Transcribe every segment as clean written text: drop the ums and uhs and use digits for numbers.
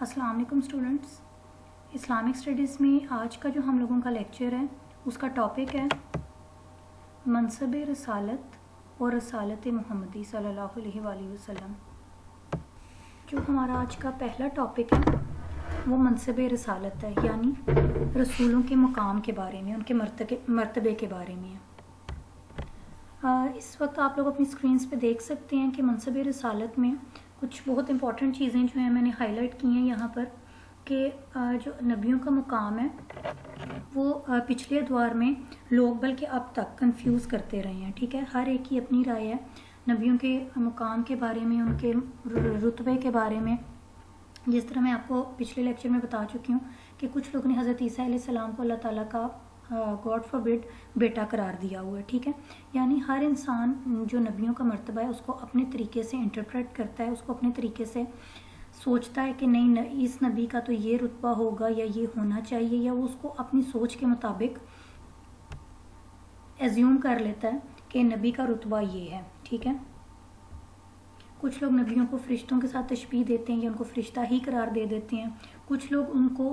السلام علیکم students, Islamic studies میں آج کا جو ہم لوگوں کا لیکچر ہے اس کا ٹاپک ہے منصب رسالت اور رسالت محمدی صلی اللہ علیہ وآلہ وسلم۔ جو ہمارا آج کا پہلا ٹاپک ہے وہ منصب رسالت ہے، یعنی رسولوں کے مقام کے بارے میں، ان کے مرتبے کے بارے میں ہے۔ اس وقت آپ لوگ اپنی اسکرینز پہ دیکھ سکتے ہیں کہ منصب رسالت میں کچھ بہت امپورٹنٹ چیزیں جو ہیں میں نے ہائی لائٹ کی ہیں یہاں پر، کہ جو نبیوں کا مقام ہے وہ پچھلے ادوار میں لوگ بلکہ اب تک کنفیوز کرتے رہے ہیں، ٹھیک ہے۔ ہر ایک کی اپنی رائے ہے نبیوں کے مقام کے بارے میں، ان کے رتبے کے بارے میں۔ جس طرح میں آپ کو پچھلے لیکچر میں بتا چکی ہوں کہ کچھ لوگوں نے حضرت عیسیٰ علیہ السلام کو اللہ تعالیٰ کا گاڈ فاربڈ بیٹا قرار دیا ہوا ہے، ٹھیک ہے۔ یعنی ہر انسان جو نبیوں کا مرتبہ ہے اس کو اپنے طریقے سے انٹرپریٹ کرتا ہے، اس کو اپنے طریقے سے سوچتا ہے کہ نہیں اس نبی کا تو یہ رتبہ ہوگا یا یہ ہونا چاہیے، یا وہ اس کو اپنی سوچ کے مطابق ایزیوم کر لیتا ہے کہ نبی کا رتبہ یہ ہے، ٹھیک ہے۔ کچھ لوگ نبیوں کو فرشتوں کے ساتھ تشبیہ دیتے ہیں یا ان کو فرشتہ ہی قرار دے دیتے ہیں، کچھ لوگ ان کو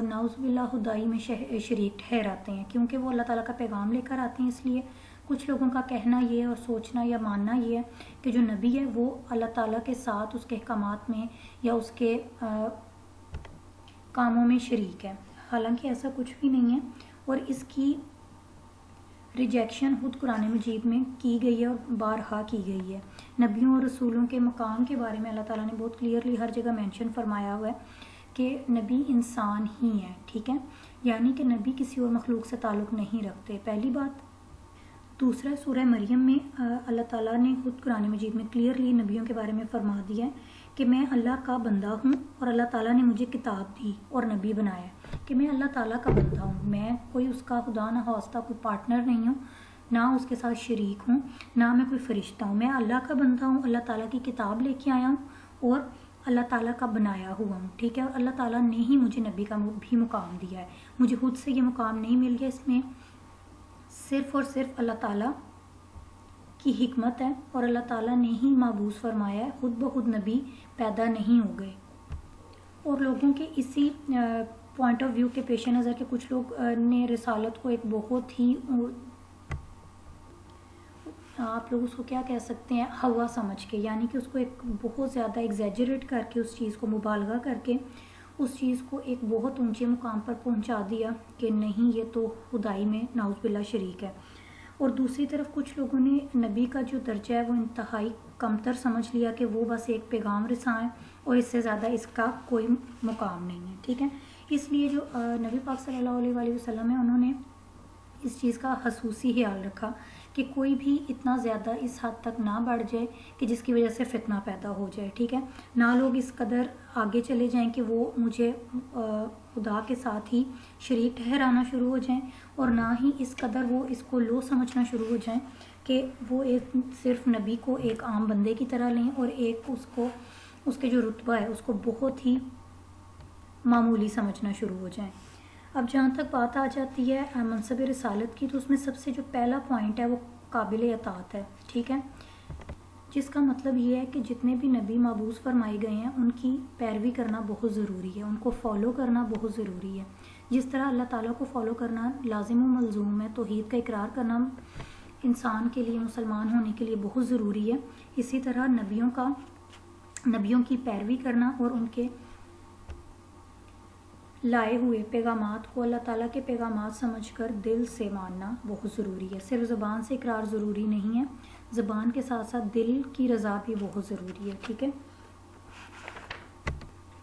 نعوذ باللہ خدائی میں شریک ٹھہراتے ہیں کیونکہ وہ اللہ تعالیٰ کا پیغام لے کر آتے ہیں۔ اس لیے کچھ لوگوں کا کہنا یہ اور سوچنا یا ماننا یہ ہے کہ جو نبی ہے وہ اللہ تعالیٰ کے ساتھ اس کے احکامات میں یا اس کے کاموں میں شریک ہے، حالانکہ ایسا کچھ بھی نہیں ہے، اور اس کی ریجیکشن خود قرآن مجید میں کی گئی ہے اور بارہا کی گئی ہے۔ نبیوں اور رسولوں کے مقام کے بارے میں اللہ تعالیٰ نے بہت کلیئرلی ہر جگہ مینشن فرمایا ہوا ہے کہ نبی انسان ہی ہے، ٹھیک ہے، یعنی کہ نبی کسی اور مخلوق سے تعلق نہیں رکھتے، پہلی بات۔ دوسرا، سورہ مریم میں اللہ تعالیٰ نے خود قرآن مجید میں کلیئرلی نبیوں کے بارے میں فرما دیا ہے کہ میں اللہ کا بندہ ہوں اور اللہ تعالیٰ نے مجھے کتاب دی اور نبی بنایا، کہ میں اللہ تعالیٰ کا بندہ ہوں، میں کوئی اس کا خدا نہ خواستہ کوئی پارٹنر نہیں ہوں، نہ اس کے ساتھ شریک ہوں، نہ میں کوئی فرشتہ ہوں، میں اللہ کا بندہ ہوں، اللہ تعالیٰ کی کتاب لے کے آیا ہوں اور اللہ تعالیٰ کا بنایا ہوا ہوں، ٹھیک ہے۔ اور اللہ تعالیٰ نے ہی مجھے نبی کا بھی مقام دیا ہے، مجھے خود سے یہ مقام نہیں مل گیا، اس میں صرف اور صرف اللہ تعالیٰ کی حکمت ہے اور اللہ تعالیٰ نے ہی مابعوث فرمایا ہے، خود بخود نبی پیدا نہیں ہو گئے۔ اور لوگوں کے اسی پوائنٹ آف ویو کے پیش نظر کے کچھ لوگ نے رسالت کو ایک بہت ہی، آپ لوگ اس کو کیا کہہ سکتے ہیں، ہوا سمجھ کے، یعنی کہ اس کو ایک بہت زیادہ ایگزیجریٹ کر کے، اس چیز کو مبالغہ کر کے اس چیز کو ایک بہت اونچے مقام پر پہنچا دیا کہ نہیں یہ تو خدائی میں نعوذ باللہ شریک ہے۔ اور دوسری طرف کچھ لوگوں نے نبی کا جو درجہ ہے وہ انتہائی کمتر سمجھ لیا کہ وہ بس ایک پیغام رساں ہے اور اس سے زیادہ اس کا کوئی مقام نہیں ہے، ٹھیک ہے۔ اس لیے جو نبی پاک صلی اللہ علیہ وآلہ وسلم ہے انہوں نے اس چیز کا خصوصی خیال رکھا کہ کوئی بھی اتنا زیادہ اس حد تک نہ بڑھ جائے کہ جس کی وجہ سے فتنہ پیدا ہو جائے، ٹھیک ہے۔ نہ لوگ اس قدر آگے چلے جائیں کہ وہ مجھے خدا کے ساتھ ہی شریک ٹھہرانا شروع ہو جائیں، اور نہ ہی اس قدر وہ اس کو لو سمجھنا شروع ہو جائیں کہ وہ ایک صرف نبی کو ایک عام بندے کی طرح لیں اور ایک اس کے جو رتبہ ہے اس کو بہت ہی معمولی سمجھنا شروع ہو جائیں۔ اب جہاں تک بات آ جاتی ہے منصب رسالت کی، تو اس میں سب سے جو پہلا پوائنٹ ہے وہ قابل اطاعت ہے، ٹھیک ہے، جس کا مطلب یہ ہے کہ جتنے بھی نبی مبعوث فرمائے گئے ہیں ان کی پیروی کرنا بہت ضروری ہے، ان کو فالو کرنا بہت ضروری ہے۔ جس طرح اللہ تعالیٰ کو فالو کرنا لازم و ملزوم ہے، توحید کا اقرار کرنا انسان کے لیے، مسلمان ہونے کے لیے بہت ضروری ہے، اسی طرح نبیوں کی پیروی کرنا اور ان کے لائے ہوئے پیغامات کو اللہ تعالیٰ کے پیغامات سمجھ کر دل سے ماننا بہت ضروری ہے۔ صرف زبان سے اقرار ضروری نہیں ہے، زبان کے ساتھ ساتھ دل کی رضا بھی بہت ضروری ہے، ٹھیک ہے۔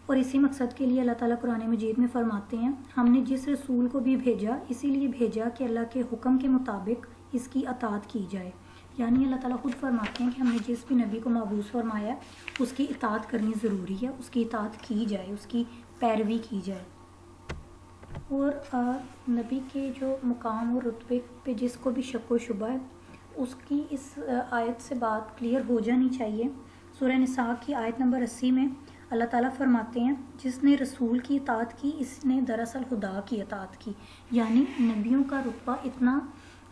اور اسی مقصد کے لیے اللہ تعالیٰ قرآن مجید میں فرماتے ہیں ہم نے جس رسول کو بھی بھیجا اسی لیے بھیجا کہ اللہ کے حکم کے مطابق اس کی اطاعت کی جائے، یعنی اللہ تعالیٰ خود فرماتے ہیں کہ ہم نے جس بھی نبی کو مبعوث فرمایا اس کی اطاعت کرنی ضروری ہے، اس کی اطاعت کی جائے، اس کی پیروی کی جائے۔ اور نبی کے جو مقام اور رتبے پہ جس کو بھی شک و شبہ ہے اس کی اس آیت سے بات کلیئر ہو جانی چاہیے۔ سورہ نساء کی آیت نمبر 80 میں اللہ تعالیٰ فرماتے ہیں جس نے رسول کی اطاعت کی اس نے دراصل خدا کی اطاعت کی، یعنی نبیوں کا رتبہ اتنا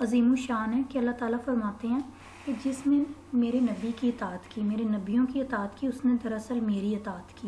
عظیم الشان ہے کہ اللہ تعالیٰ فرماتے ہیں کہ جس نے میرے نبی کی اطاعت کی، میرے نبیوں کی اطاعت کی، اس نے دراصل میری اطاعت کی۔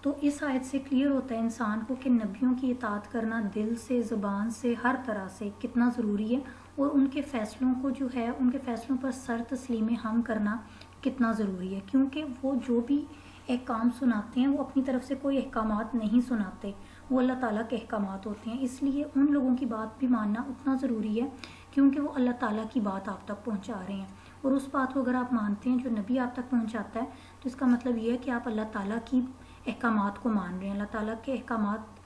تو اس آیت سے کلیئر ہوتا ہے انسان کو کہ نبیوں کی اطاعت کرنا دل سے، زبان سے، ہر طرح سے کتنا ضروری ہے، اور ان کے فیصلوں کو جو ہے ان کے فیصلوں پر سر تسلیم ہم کرنا کتنا ضروری ہے، کیونکہ وہ جو بھی احکام سناتے ہیں وہ اپنی طرف سے کوئی احکامات نہیں سناتے، وہ اللہ تعالیٰ کے احکامات ہوتے ہیں. اس لیے ان لوگوں کی بات بھی ماننا اتنا ضروری ہے کیونکہ وہ اللہ تعالیٰ کی بات آپ تک پہنچا رہے ہیں. اور اس بات کو اگر آپ مانتے ہیں جو نبی آپ تک پہنچاتا ہے تو اس کا مطلب یہ ہے کہ آپ اللہ تعالیٰ کی احکامات کو مان رہے ہیں، اللہ تعالیٰ کے احکامات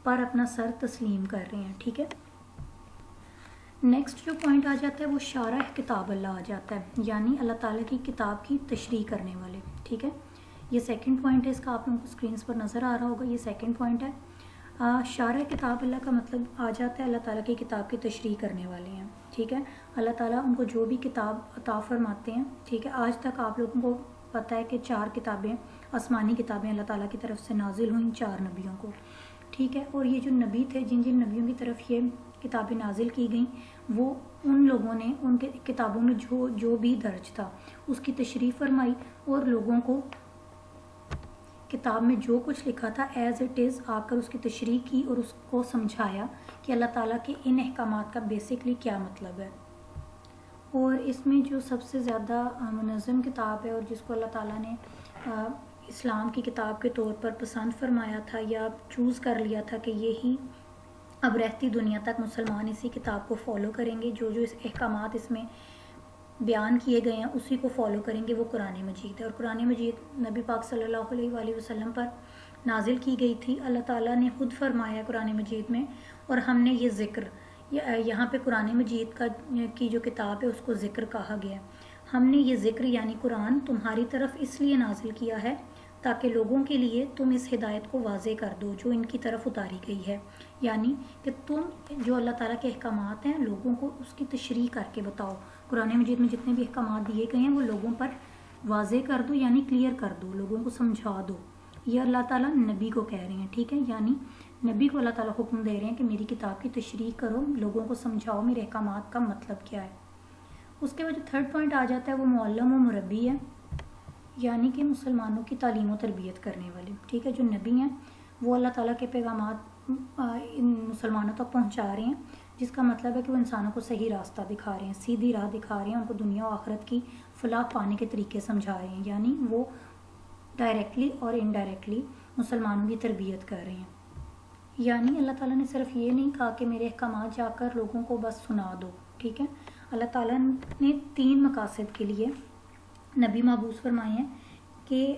پر اپنا سر تسلیم کر رہے ہیں. ٹھیک ہے. نیکسٹ جو پوائنٹ آ جاتا ہے وہ شارح کتاب اللہ آ جاتا ہے، یعنی اللہ تعالیٰ کی کتاب کی تشریح کرنے والے. ٹھیک ہے. یہ سیکنڈ پوائنٹ ہے، اس کا آپ لوگوں کو اسکرینس پر نظر آ رہا ہوگا، یہ سیکنڈ پوائنٹ ہے. شارح کتاب اللہ کا مطلب آ جاتا ہے اللہ تعالیٰ کی کتاب کی تشریح کرنے والے ہیں. ٹھیک ہے. اللہ تعالیٰ ان کو جو بھی کتاب عطا فرماتے ہیں، ٹھیک ہے، آج تک آپ لوگوں کو پتہ ہے کہ 4 کتابیں، آسمانی کتابیں اللہ تعالیٰ کی طرف سے نازل ہوئیں 4 نبیوں کو. ٹھیک ہے. اور یہ جو نبی تھے جن جن نبیوں کی طرف یہ کتابیں نازل کی گئیں، وہ ان لوگوں نے ان کے کتابوں میں جو بھی درج تھا اس کی تشریح فرمائی، اور لوگوں کو کتاب میں جو کچھ لکھا تھا ایز اٹ از آ کر اس کی تشریح کی اور اس کو سمجھایا کہ اللہ تعالیٰ کے ان احکامات کا بیسکلی کیا مطلب ہے. اور اس میں جو سب سے زیادہ منظم کتاب ہے اور جس کو اللہ تعالیٰ نے اسلام کی کتاب کے طور پر پسند فرمایا تھا یا چوز کر لیا تھا کہ یہی اب رہتی دنیا تک مسلمان اسی کتاب کو فالو کریں گے، جو اس احکامات اس میں بیان کیے گئے ہیں اسی کو فالو کریں گے، وہ قرآن مجید ہے. اور قرآن مجید نبی پاک صلی اللہ علیہ وآلہ وسلم پر نازل کی گئی تھی. اللہ تعالیٰ نے خود فرمایا قرآن مجید میں، اور ہم نے یہ ذکر، یہاں پہ قرآن مجید کی جو کتاب ہے اس کو ذکر کہا گیا. ہم نے یہ ذکر یعنی قرآن تمہاری طرف اس لیے نازل کیا ہے تاکہ لوگوں کے لیے تم اس ہدایت کو واضح کر دو جو ان کی طرف اتاری گئی ہے، یعنی کہ تم جو اللہ تعالیٰ کے احکامات ہیں لوگوں کو اس کی تشریح کر کے بتاؤ. قرآن مجید میں جتنے بھی احکامات دیے گئے ہیں وہ لوگوں پر واضح کر دو، یعنی کلیئر کر دو، لوگوں کو سمجھا دو. یہ اللہ تعالیٰ نبی کو کہہ رہے ہیں. ٹھیک ہے. یعنی نبی کو اللہ تعالیٰ حکم دے رہے ہیں کہ میری کتاب کی تشریح کرو، لوگوں کو سمجھاؤ میرے احکامات کا مطلب کیا ہے. اس کے بعد جو تھرڈ پوائنٹ آ جاتا ہے وہ معلم و مربی ہے، یعنی کہ مسلمانوں کی تعلیم و تربیت کرنے والے. ٹھیک ہے. جو نبی ہیں وہ اللہ تعالیٰ کے پیغامات ان مسلمانوں تک پہنچا رہے ہیں، جس کا مطلب ہے کہ وہ انسانوں کو صحیح راستہ دکھا رہے ہیں، سیدھی راہ دکھا رہے ہیں، ان کو دنیا و آخرت کی فلاح پانے کے طریقے سمجھا رہے ہیں. یعنی وہ ڈائریکٹلی اور انڈائریکٹلی مسلمانوں کی تربیت کر رہے ہیں. یعنی اللہ تعالیٰ نے صرف یہ نہیں کہا کہ میرے احکامات جا کر لوگوں کو بس سنا دو. ٹھیک ہے. اللہ تعالیٰ نے 3 مقاصد کے لیے نبی مبعوث فرمائے ہیں کہ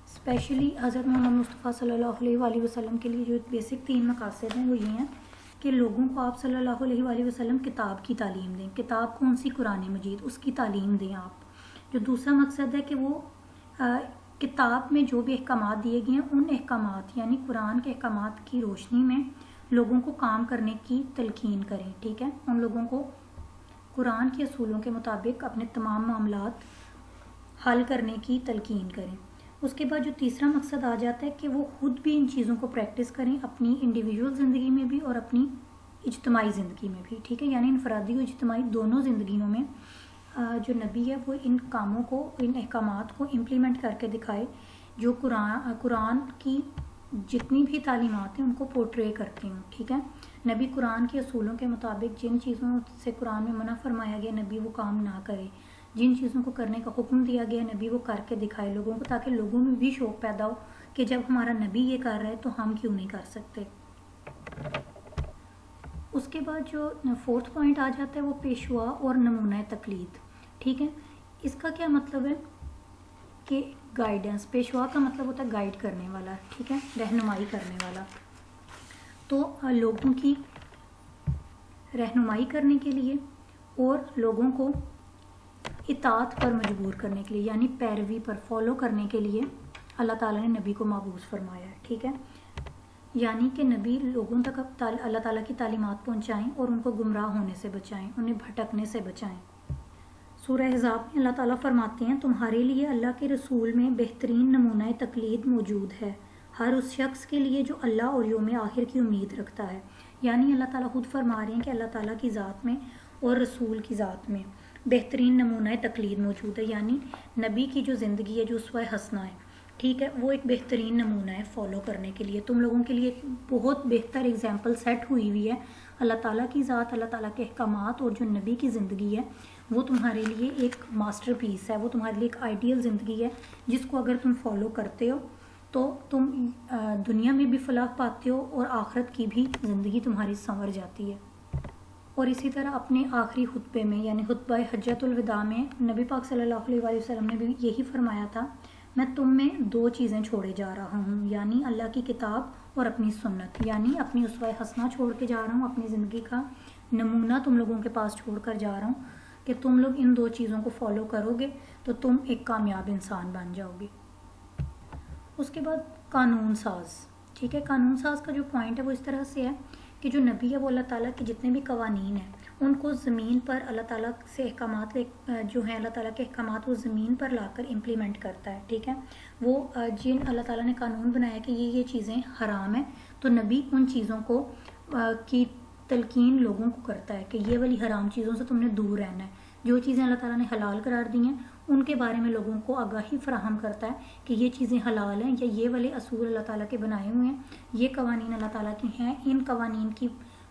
اسپیشلی حضرت محمد مصطفیٰ صلی اللہ علیہ وآلہ وسلم کے لیے جو بیسک 3 مقاصد ہیں وہ یہ ہیں کہ لوگوں کو آپ صلی اللہ علیہ وآلہ وسلم کتاب کی تعلیم دیں. کتاب کون سی؟ قرآن مجید، اس کی تعلیم دیں آپ. جو دوسرا مقصد ہے کہ وہ کتاب میں جو بھی احکامات دیے گئے ہیں ان احکامات یعنی قرآن کے احکامات کی روشنی میں لوگوں کو کام کرنے کی تلقین کریں. ٹھیک ہے. ان لوگوں کو قرآن کے اصولوں کے مطابق اپنے تمام معاملات حل کرنے کی تلقین کریں. اس کے بعد جو تیسرا مقصد آ جاتا ہے کہ وہ خود بھی ان چیزوں کو پریکٹس کریں اپنی انڈیویجول زندگی میں بھی اور اپنی اجتماعی زندگی میں بھی. ٹھیک ہے. یعنی انفرادی و اجتماعی دونوں زندگیوں میں جو نبی ہے وہ ان کاموں کو، ان احکامات کو امپلیمنٹ کر کے دکھائے جو قرآن کی جتنی بھی تعلیمات ہیں ان کو پورٹرے کرتی ہوں. ٹھیک ہے. نبی قرآن کے اصولوں کے مطابق جن چیزوں سے قرآن میں منع فرمایا گیا نبی وہ کام نہ کرے، جن چیزوں کو کرنے کا حکم دیا گیا نبی وہ کر کے دکھائے لوگوں کو، تاکہ لوگوں میں بھی شوق پیدا ہو کہ جب ہمارا نبی یہ کر رہا ہے تو ہم کیوں نہیں کر سکتے. اس کے بعد جو 4تھ پوائنٹ آ جاتا ہے وہ پیشوا اور نمونہ تقلید. ٹھیک ہے. اس کا کیا مطلب ہے کہ گائیڈنس. پیشوا کا مطلب ہوتا ہے گائیڈ کرنے والا. ٹھیک ہے. رہنمائی کرنے والا. تو لوگوں کی رہنمائی کرنے کے لیے اور لوگوں کو اطاعت پر مجبور کرنے کے لیے یعنی پیروی پر فالو کرنے کے لیے اللہ تعالیٰ نے نبی کو مبعوث فرمایا ہے. ٹھیک ہے. یعنی کہ نبی لوگوں تک اللہ تعالیٰ کی تعلیمات پہنچائیں اور ان کو گمراہ ہونے سے بچائیں، انہیں بھٹکنے سے بچائیں. سورہ احزاب میں اللہ تعالیٰ فرماتے ہیں تمہارے لیے اللہ کے رسول میں بہترین نمونہ تقلید موجود ہے ہر اس شخص کے لیے جو اللہ اور یوم آخر کی امید رکھتا ہے. یعنی اللہ تعالیٰ خود فرما رہے ہیں کہ اللہ تعالیٰ کی ذات میں اور رسول کی ذات میں بہترین نمونہ تقلید موجود ہے. یعنی نبی کی جو زندگی ہے جو اسوہ حسنہ ہے ٹھیک ہے، وہ ایک بہترین نمونہ ہے فالو کرنے کے لیے، تم لوگوں کے لیے ایک بہت بہتر اگزامپل سیٹ ہوئی ہوئی ہے۔ اللہ تعالیٰ کی ذات، اللہ تعالیٰ کے احکامات اور جو نبی کی زندگی ہے وہ تمہارے لیے ایک ماسٹر پیس ہے، وہ تمہارے لیے ایک آئیڈیل زندگی ہے جس کو اگر تم فالو کرتے ہو تو تم دنیا میں بھی فلاح پاتے ہو اور آخرت کی بھی زندگی تمہاری سنور جاتی ہے۔ اور اسی طرح اپنے آخری خطبے میں یعنی خطبہ حجۃ الوداع میں نبی پاک صلی اللہ علیہ وآلہ وسلم نے بھی یہی فرمایا تھا، میں تم میں 2 چیزیں چھوڑے جا رہا ہوں، یعنی اللہ کی کتاب اور اپنی سنت، یعنی اپنی اسوہ حسنہ چھوڑ کے جا رہا ہوں، اپنی زندگی کا نمونہ تم لوگوں کے پاس چھوڑ کر جا رہا ہوں کہ تم لوگ ان 2 چیزوں کو فالو کرو گے تو تم ایک کامیاب انسان بن جاؤ گے۔ اس کے بعد قانون ساز، ٹھیک ہے، قانون ساز کا جو پوائنٹ ہے وہ اس طرح سے ہے کہ جو نبی ہے وہ اللہ تعالیٰ کے جتنے بھی قوانین ہیں ان کو زمین پر اللہ تعالیٰ سے احکامات جو ہیں اللہ تعالیٰ کے احکامات وہ زمین پر لا کر امپلیمنٹ کرتا ہے، ٹھیک ہے۔ وہ جن اللہ تعالیٰ نے قانون بنایا کہ یہ چیزیں حرام ہیں تو نبی ان چیزوں کو کی تلقین لوگوں کو کرتا ہے کہ یہ والی حرام چیزوں سے تم نے دور رہنا ہے، جو چیزیں اللہ تعالیٰ نے حلال قرار دی ہیں ان کے بارے میں لوگوں کو آگاہی فراہم کرتا ہے کہ یہ چیزیں حلال ہیں یا یہ والے اصول اللہ تعالیٰ کے بنائے ہوئے ہیں، یہ قوانین اللہ تعالیٰ کے ہیں، ان قوانین کی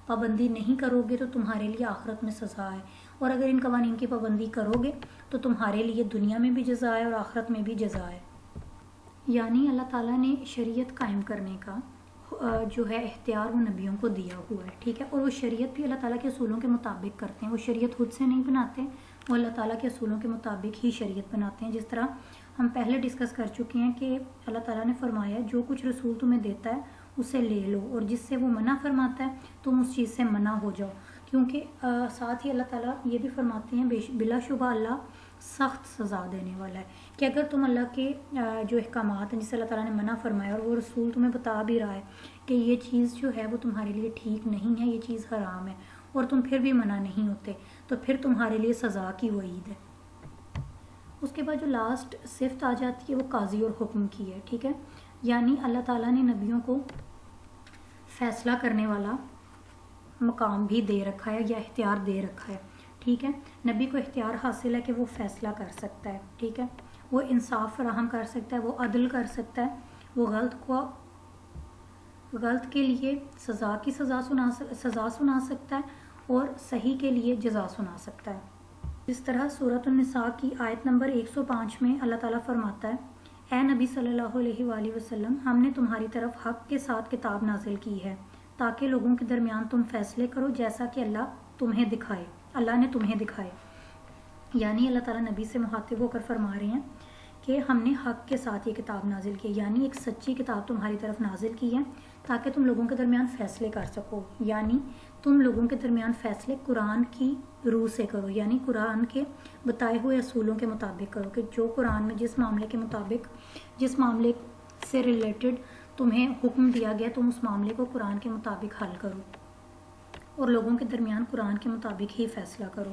پابندی نہیں کرو گے تو تمہارے لیے آخرت میں سزا ہے، اور اگر ان قوانین کی پابندی کرو گے تو تمہارے لیے دنیا میں بھی جزا ہے اور آخرت میں بھی جزا ہے۔ یعنی اللہ تعالیٰ نے شریعت قائم کرنے کا جو ہے اختیار وہ نبیوں کو دیا ہوا ہے، ٹھیک ہے، اور وہ شریعت بھی اللہ تعالیٰ کے اصولوں کے مطابق کرتے ہیں، وہ شریعت خود سے نہیں بناتے، وہ اللہ تعالیٰ کے اصولوں کے مطابق ہی شریعت بناتے ہیں۔ جس طرح ہم پہلے ڈسکس کر چکے ہیں کہ اللہ تعالیٰ نے فرمایا جو کچھ رسول تمہیں دیتا ہے اسے لے لو، اور جس سے وہ منع فرماتا ہے تم اس چیز سے منع ہو جاؤ، کیونکہ ساتھ ہی اللہ تعالیٰ یہ بھی فرماتے ہیں بلا شبہ اللہ سخت سزا دینے والا ہے، کہ اگر تم اللہ کے جو احکامات ہیں جس سے اللہ تعالیٰ نے منع فرمایا اور وہ رسول تمہیں بتا بھی رہا ہے کہ یہ چیز جو ہے وہ تمہارے لیے ٹھیک نہیں ہے، یہ چیز حرام ہے، اور تم پھر بھی منع نہیں ہوتے تو پھر تمہارے لیے سزا کی وعید ہے۔ اس کے بعد جو لاسٹ صفت آ جاتی ہے وہ قاضی اور حکم کی ہے، ٹھیک ہے، یعنی اللہ تعالیٰ نے نبیوں کو فیصلہ کرنے والا مقام بھی دے رکھا ہے یا اختیار دے رکھا ہے، ٹھیک ہے، نبی کو اختیار حاصل ہے کہ وہ فیصلہ کر سکتا ہے، ٹھیک ہے، وہ انصاف فراہم کر سکتا ہے، وہ عدل کر سکتا ہے، وہ غلط کے لیے سزا سنا سکتا ہے اور صحیح کے لیے جزا سنا سکتا ہے۔ جس طرح سورۃ النساء کی آیت نمبر 105 میں اللہ تعالیٰ فرماتا ہے، اے نبی صلی اللہ علیہ وآلہ وسلم، ہم نے تمہاری طرف حق کے ساتھ کتاب نازل کی ہے تاکہ لوگوں کے درمیان تم فیصلے کرو جیسا کہ اللہ نے تمہیں دکھائے، یعنی اللہ تعالیٰ نبی سے مخاطب ہو کر فرما رہے ہیں کہ ہم نے حق کے ساتھ یہ کتاب نازل کی، یعنی ایک سچی کتاب تمہاری طرف نازل کی ہے تاکہ تم لوگوں کے درمیان فیصلے کر سکو، یعنی تم لوگوں کے درمیان فیصلے قرآن کی روح سے کرو، یعنی قرآن کے بتائے ہوئے اصولوں کے مطابق کرو، کہ جو قرآن میں جس معاملے سے ریلیٹڈ تمہیں حکم دیا گیا تم اس معاملے کو قرآن کے مطابق حل کرو اور لوگوں کے درمیان قرآن کے مطابق ہی فیصلہ کرو۔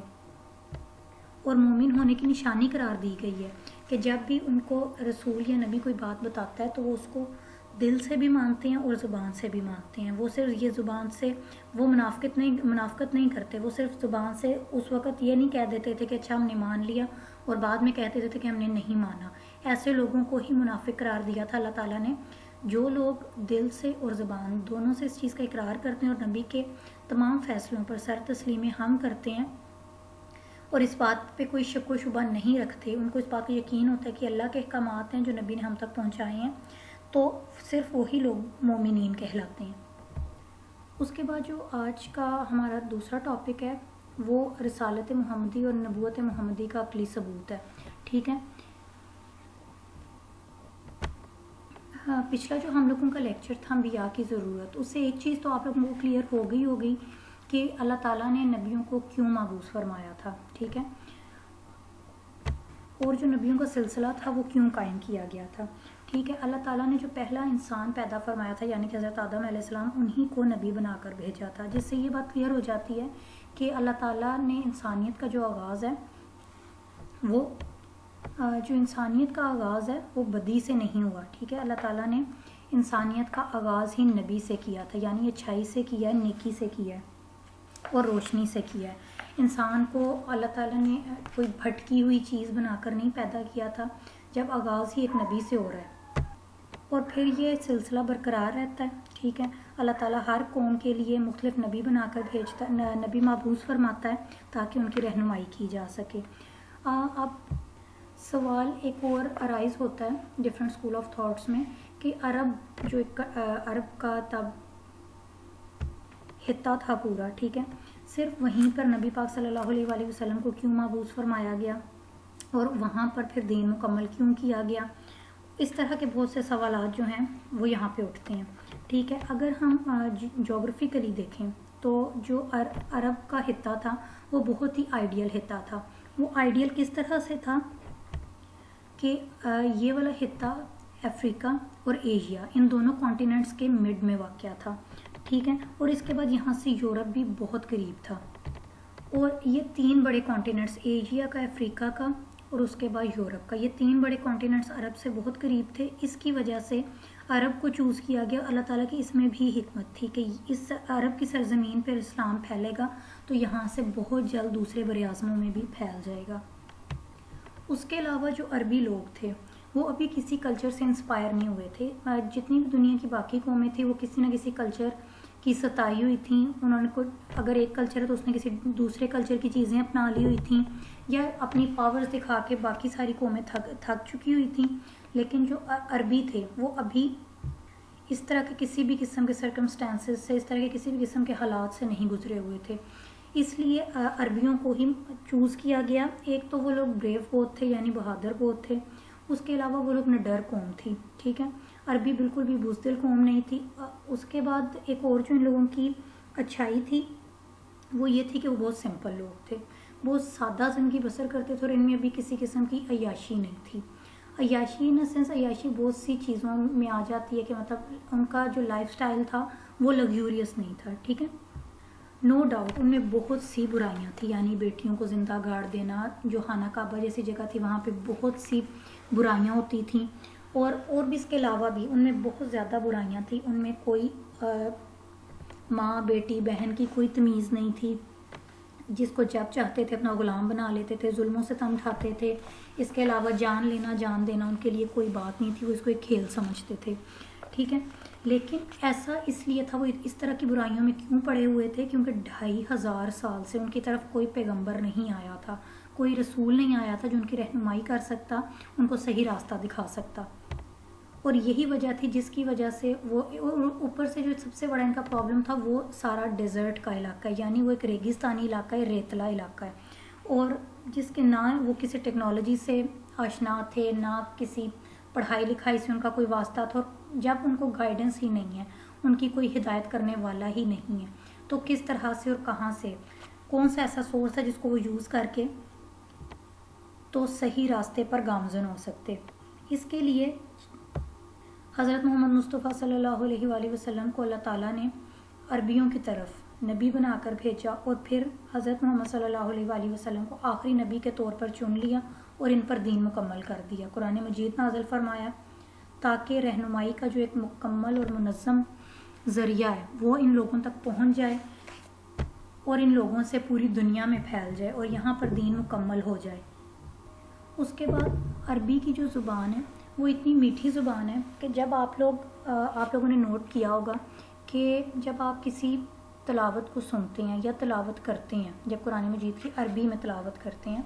اور مومن ہونے کی نشانی قرار دی گئی ہے کہ جب بھی ان کو رسول یا نبی کوئی بات بتاتا ہے تو وہ اس کو دل سے بھی مانتے ہیں اور زبان سے بھی مانتے ہیں، وہ صرف یہ زبان سے وہ منافقت نہیں کرتے، وہ صرف زبان سے اس وقت یہ نہیں کہہ دیتے تھے کہ اچھا ہم نے مان لیا اور بعد میں کہتے تھے کہ ہم نے نہیں مانا، ایسے لوگوں کو ہی منافق قرار دیا تھا اللہ تعالیٰ نے۔ جو لوگ دل سے اور زبان دونوں سے اس چیز کا اقرار کرتے ہیں اور نبی کے تمام فیصلوں پر سر تسلیم ہم کرتے ہیں اور اس بات پہ کوئی شک و شبہ نہیں رکھتے، ان کو اس بات کا یقین ہوتا ہے کہ اللہ کے احکامات ہیں جو نبی نے ہم تک پہنچائے ہیں، تو صرف وہی لوگ مومنین کہلاتے ہیں۔ اس کے بعد جو آج کا ہمارا دوسرا ٹاپک ہے وہ رسالت محمدی اور نبوت محمدی کا عقلی ثبوت ہے، ٹھیک ہے۔ پچھلا جو ہم لوگوں کا لیکچر تھا انبیاء کی ضرورت، اس سے ایک چیز تو آپ لوگوں کو کلیئر ہو گئی کہ اللہ تعالیٰ نے نبیوں کو کیوں مبعوث فرمایا تھا، ٹھیک ہے، اور جو نبیوں کا سلسلہ تھا وہ کیوں قائم کیا گیا تھا، ٹھیک ہے۔ اللہ تعالیٰ نے جو پہلا انسان پیدا فرمایا تھا یعنی کہ حضرت آدم علیہ السلام، انہی کو نبی بنا کر بھیجا تھا، جس سے یہ بات کلیئر ہو جاتی ہے کہ اللہ تعالیٰ نے انسانیت کا جو آغاز ہے وہ بدی سے نہیں ہوا، ٹھیک ہے۔ اللہ تعالیٰ نے انسانیت کا آغاز ہی نبی سے کیا تھا، یعنی اچھائی سے کیا ہے، نیکی سے کیا ہے اور روشنی سے کیا ہے۔ انسان کو اللہ تعالیٰ نے کوئی بھٹکی ہوئی چیز بنا کر نہیں پیدا کیا تھا، جب آغاز ہی ایک نبی سے ہو رہا ہے۔ اور پھر یہ سلسلہ برقرار رہتا ہے، ٹھیک ہے۔ اللہ تعالیٰ ہر قوم کے لیے مختلف نبی بنا کر بھیجتا، نبی مبعوث فرماتا ہے تاکہ ان کی رہنمائی کی جا سکے۔ اب سوال ایک اور ارائز ہوتا ہے ڈفرینٹ اسکول آف تھاٹس میں کہ عرب کا تب خطہ تھا پورا، ٹھیک ہے، صرف وہیں پر نبی پاک صلی اللہ علیہ وآلہ وسلم کو کیوں مبعوث فرمایا گیا اور وہاں پر پھر دین مکمل کیوں کیا گیا؟ اس طرح کے بہت سے سوالات جو ہیں وہ یہاں پہ اٹھتے ہیں، ٹھیک ہے۔ اگر ہم جغرافیکلی دیکھیں تو جو عرب کا خطہ تھا وہ بہت ہی آئیڈیل خطہ تھا۔ وہ آئیڈیل کس طرح سے تھا کہ یہ والا خطہ افریقہ اور ایشیا ان دونوں کانٹیننٹس کے مڈ میں واقع تھا، ٹھیک ہے، اور اس کے بعد یہاں سے یورپ بھی بہت قریب تھا، اور یہ تین بڑے کانٹیننٹس ایشیا کا، افریقہ کا اور اس کے بعد یورپ کا، یہ تین بڑے کانٹیننٹس عرب سے بہت قریب تھے۔ اس کی وجہ سے عرب کو چوز کیا گیا۔ اللہ تعالیٰ کی اس میں بھی حکمت تھی کہ اس عرب کی سرزمین پر اسلام پھیلے گا تو یہاں سے بہت جلد دوسرے بر اعظموں میں بھی پھیل جائے گا۔ اس کے علاوہ جو عربی لوگ تھے وہ ابھی کسی کلچر سے انسپائر نہیں ہوئے تھے۔ جتنی بھی دنیا کی باقی قومیں تھیں وہ کسی نہ کسی کلچر کی ستائی ہوئی تھیں، انہوں نے اگر ایک کلچر ہے تو اس نے کسی دوسرے کلچر کی چیزیں اپنا لی ہوئی تھیں یا اپنی پاورز دکھا کے باقی ساری قومیں تھک چکی ہوئی تھیں، لیکن جو عربی تھے وہ ابھی اس طرح کے کسی بھی قسم کے سرکمسٹانسز سے، اس طرح کے کسی بھی قسم کے حالات سے نہیں گزرے ہوئے تھے، اس لیے عربیوں کو ہی چوز کیا گیا۔ ایک تو وہ لوگ بریو بہت تھے، یعنی بہادر بہت تھے، اس کے علاوہ وہ لوگ نڈر قوم تھی، ٹھیک ہے، عربی بالکل بھی بزدل قوم نہیں تھی۔ اس کے بعد ایک اور جو ان لوگوں کی اچھائی تھی وہ یہ تھی کہ وہ بہت سمپل لوگ تھے، بہت سادہ زندگی بسر کرتے تھے، اور ان میں ابھی کسی قسم کی عیاشی نہیں تھی۔ عیاشی ان سینس عیاشی بہت سی چیزوں میں آ جاتی ہے کہ مطلب ان کا جو لائف سٹائل تھا وہ لگزوریس نہیں تھا، ٹھیک ہے۔ نو ڈاؤٹ ان میں بہت سی برائیاں تھیں، یعنی بیٹیوں کو زندہ گاڑ دینا، جو خانہ کعبہ جیسی جگہ تھی وہاں پہ بہت سی برائیاں ہوتی تھیں، اور بھی اس کے علاوہ بھی ان میں بہت زیادہ برائیاں تھیں۔ ان میں کوئی ماں بیٹی بہن کی کوئی تمیز نہیں تھی، جس کو جب چاہتے تھے اپنا غلام بنا لیتے تھے، ظلموں سے تم اٹھاتے تھے۔ اس کے علاوہ جان لینا جان دینا ان کے لیے کوئی بات نہیں تھی، وہ اس کو ایک کھیل سمجھتے تھے، ٹھیک ہے۔ لیکن ایسا اس لیے تھا، وہ اس طرح کی برائیوں میں کیوں پڑے ہوئے تھے؟ کیونکہ 2500 سال سے ان کی طرف کوئی پیغمبر نہیں آیا تھا، کوئی رسول نہیں آیا تھا جو ان کی رہنمائی کر سکتا، ان کو صحیح راستہ دکھا سکتا، اور یہی وجہ تھی جس کی وجہ سے وہ اوپر سے جو سب سے بڑا ان کا پرابلم تھا وہ سارا ڈیزرٹ کا علاقہ ہے، یعنی وہ ایک ریگستانی علاقہ ہے، ریتلا علاقہ ہے، اور جس کے نہ وہ کسی ٹیکنالوجی سے آشنا تھے، نہ کسی پڑھائی لکھائی سے ان کا کوئی واسطہ تھا، اور جب ان کو گائیڈنس ہی نہیں ہے، ان کی کوئی ہدایت کرنے والا ہی نہیں ہے، تو کس طرح سے اور کہاں سے کون سا ایسا سورس ہے جس کو وہ یوز کر کے تو صحیح راستے پر گامزن ہو سکتے۔ اس کے لیے حضرت محمد مصطفیٰ صلی اللہ علیہ وآلہ وسلم کو اللہ تعالیٰ نے عربیوں کی طرف نبی بنا کر بھیجا، اور پھر حضرت محمد صلی اللہ علیہ وآلہ وسلم کو آخری نبی کے طور پر چن لیا اور ان پر دین مکمل کر دیا، قرآن مجید نازل فرمایا تاکہ رہنمائی کا جو ایک مکمل اور منظم ذریعہ ہے وہ ان لوگوں تک پہنچ جائے اور ان لوگوں سے پوری دنیا میں پھیل جائے اور یہاں پر دین مکمل ہو جائے۔ اس کے بعد عربی کی جو زبان ہے وہ اتنی میٹھی زبان ہے کہ جب آپ لوگوں نے نوٹ کیا ہوگا کہ جب آپ کسی تلاوت کو سنتے ہیں یا تلاوت کرتے ہیں، جب قرآن مجید کی عربی میں تلاوت کرتے ہیں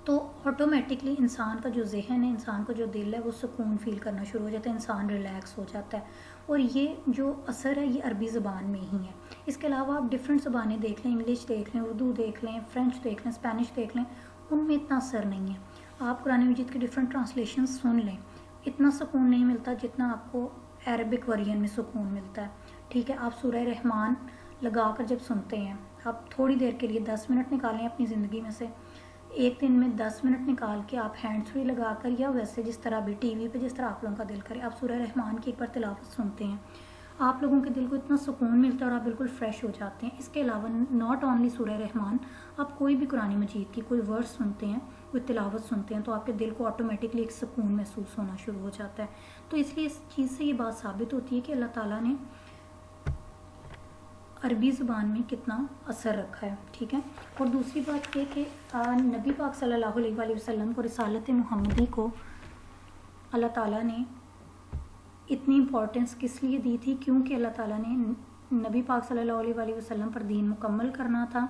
تو آٹومیٹکلی انسان کا جو ذہن ہے، انسان کا جو دل ہے وہ سکون فیل کرنا شروع ہو جاتا ہے، انسان ریلیکس ہو جاتا ہے، اور یہ جو اثر ہے یہ عربی زبان میں ہی ہے۔ اس کے علاوہ آپ ڈفرینٹ زبانیں دیکھ لیں، انگلش دیکھ لیں، اردو دیکھ لیں، فرینچ دیکھ لیں، اسپینش دیکھ لیں، ان میں اتنا اثر نہیں ہے۔ آپ قرآن مجید کے ڈفرینٹ ٹرانسلیشن سن لیں، اتنا سکون نہیں ملتا جتنا آپ کو عربک ورژن میں سکون ملتا ہے، ٹھیک ہے۔ آپ سورہ رحمان لگا کر جب سنتے ہیں، آپ تھوڑی دیر کے لیے 10 منٹ نکالیں اپنی زندگی میں سے، ایک دن میں 10 منٹ نکال کے آپ ہینڈ فری لگا کر یا ویسے جس طرح بھی ٹی وی پہ جس طرح آپ لوگوں کا دل کرے آپ سورہ رحمان کی ایک بار تلاوت سنتے ہیں، آپ لوگوں کے دل کو اتنا سکون ملتا ہے اور آپ بالکل فریش ہو جاتے ہیں۔ اس کے علاوہ ناٹ اونلی سورہ رحمان، آپ کوئی بھی قرآن مجید کی کوئی ورڈ سنتے ہیں، کوئی تلاوت سنتے ہیں تو آپ کے دل کو آٹومیٹکلی ایک سکون محسوس ہونا شروع ہو جاتا ہے۔ تو اس لیے اس چیز سے یہ بات ثابت ہوتی ہے کہ اللہ تعالیٰ نے عربی زبان میں کتنا اثر رکھا ہے، ٹھیک ہے۔ اور دوسری بات یہ کہ نبی پاک صلی اللہ علیہ وآلہ وسلم کو رسالت محمدی کو اللہ تعالیٰ نے اتنی امپورٹنس کس لیے دی تھی؟ کیونکہ اللہ تعالیٰ نے نبی پاک صلی اللہ علیہ وآلہ وسلم پر دین مکمل کرنا تھا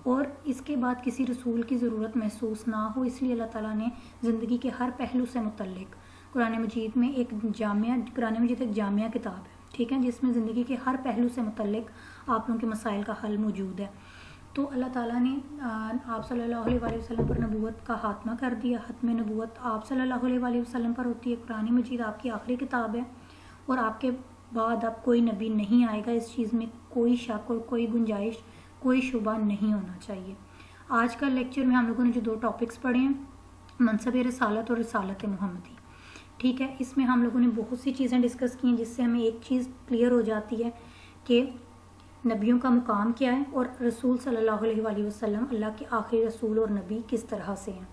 اور اس کے بعد کسی رسول کی ضرورت محسوس نہ ہو، اس لیے اللہ تعالیٰ نے زندگی کے ہر پہلو سے متعلق قرآن مجید ایک جامعہ کتاب ہے، ٹھیک ہے، جس میں زندگی کے ہر پہلو سے متعلق آپ لوگوں کے مسائل کا حل موجود ہے۔ تو اللہ تعالیٰ نے آپ صلی اللہ علیہ وآلہ وسلم پر نبوت کا خاتمہ کر دیا۔ ختم نبوت آپ صلی اللہ علیہ وآلہ وسلم پر ہوتی ہے۔ قرآن مجید آپ کی آخری کتاب ہے اور آپ کے بعد اب کوئی نبی نہیں آئے گا، اس چیز میں کوئی شک اور کوئی گنجائش، کوئی شبہ نہیں ہونا چاہیے۔ آج کا لیکچر میں ہم لوگوں نے جو 2 ٹاپکس پڑھے ہیں، منصب رسالت اور رسالت محمدی، ٹھیک ہے، اس میں ہم لوگوں نے بہت سی چیزیں ڈسکس کی ہیں جس سے ہمیں ایک چیز کلیئر ہو جاتی ہے کہ نبیوں کا مقام کیا ہے اور رسول صلی اللہ علیہ وآلہ وسلم اللہ کے آخری رسول اور نبی کس طرح سے ہیں۔